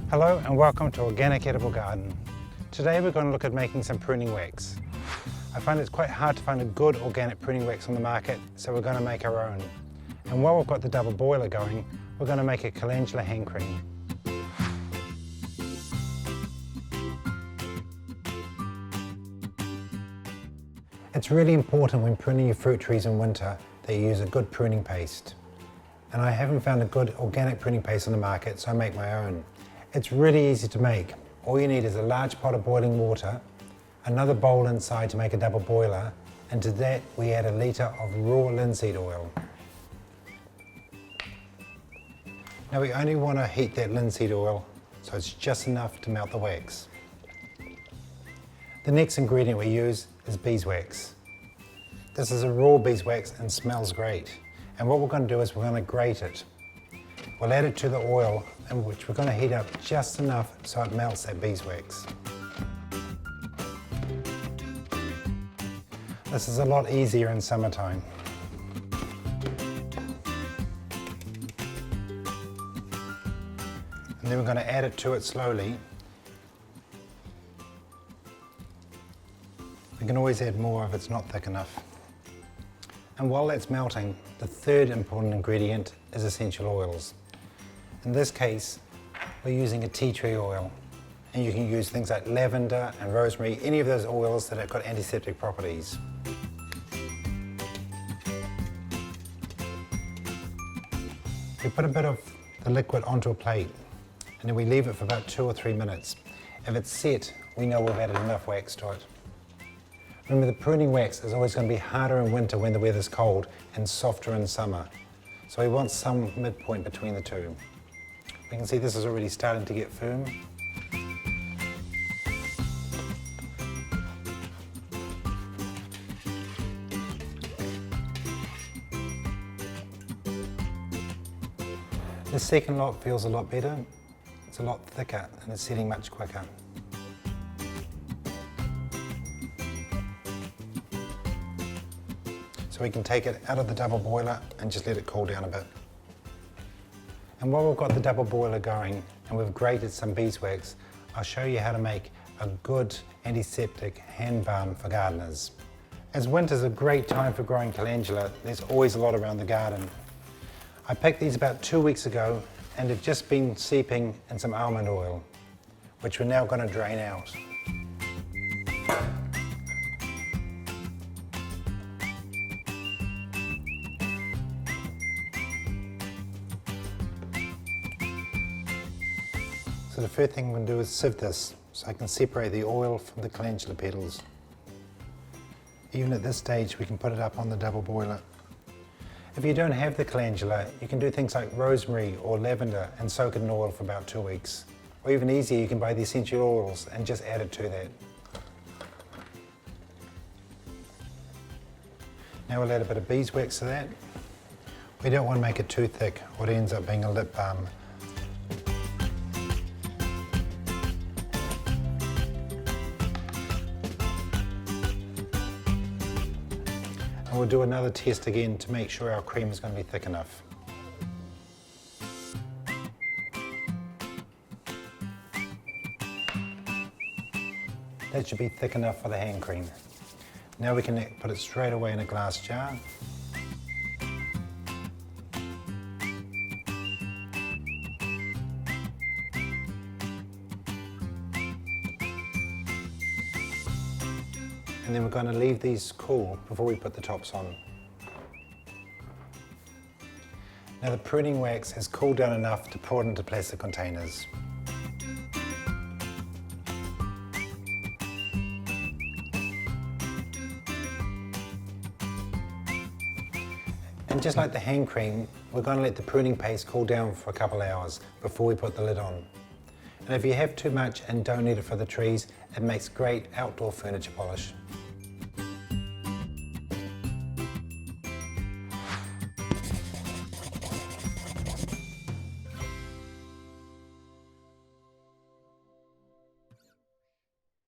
Hello and welcome to Organic Edible Garden. Today we're going to look at making some pruning wax. I find it's quite hard to find a good organic pruning wax on the market, so we're going to make our own. And while we've got the double boiler going, we're going to make a calendula hand cream. It's really important when pruning your fruit trees in winter that you use a good pruning paste. And I haven't found a good organic pruning paste on the market, so I make my own. It's really easy to make. All you need is a large pot of boiling water, another bowl inside to make a double boiler, and to that we add a litre of raw linseed oil. Now we only want to heat that linseed oil so it's just enough to melt the wax. The next ingredient we use is beeswax. This is a raw beeswax and smells great. And what we're going to do is we're going to grate it. We'll add it to the oil, in which we're going to heat up just enough so it melts that beeswax. This is a lot easier in summertime. And then we're going to add it to it slowly. We can always add more if it's not thick enough. And while that's melting, the third important ingredient is essential oils. In this case, we're using a tea tree oil. And you can use things like lavender and rosemary, any of those oils that have got antiseptic properties. We put a bit of the liquid onto a plate, and then we leave it for about 2 or 3 minutes. If it's set, we know we've added enough wax to it. Remember, the pruning wax is always going to be harder in winter when the weather's cold and softer in summer. So we want some midpoint between the two. We can see this is already starting to get firm. The second lot feels a lot better. It's a lot thicker and it's setting much quicker. So we can take it out of the double boiler and just let it cool down a bit. And while we've got the double boiler going and we've grated some beeswax, I'll show you how to make a good antiseptic hand balm for gardeners. As winter's a great time for growing calendula, there's always a lot around the garden. I picked these about 2 weeks ago and have just been seeping in some almond oil, which we're now going to drain out. So the first thing I'm going to do is sieve this so I can separate the oil from the calendula petals. Even at this stage we can put it up on the double boiler. If you don't have the calendula, you can do things like rosemary or lavender and soak it in oil for about 2 weeks. Or even easier, you can buy the essential oils and just add it to that. Now we'll add a bit of beeswax to that. We don't want to make it too thick or it ends up being a lip balm. And we'll do another test again to make sure our cream is going to be thick enough. That should be thick enough for the hand cream. Now we can put it straight away in a glass jar. And then we're going to leave these cool before we put the tops on. Now the pruning wax has cooled down enough to pour it into plastic containers. And just like the hand cream, we're going to let the pruning paste cool down for a couple hours before we put the lid on. And if you have too much and don't need it for the trees, it makes great outdoor furniture polish.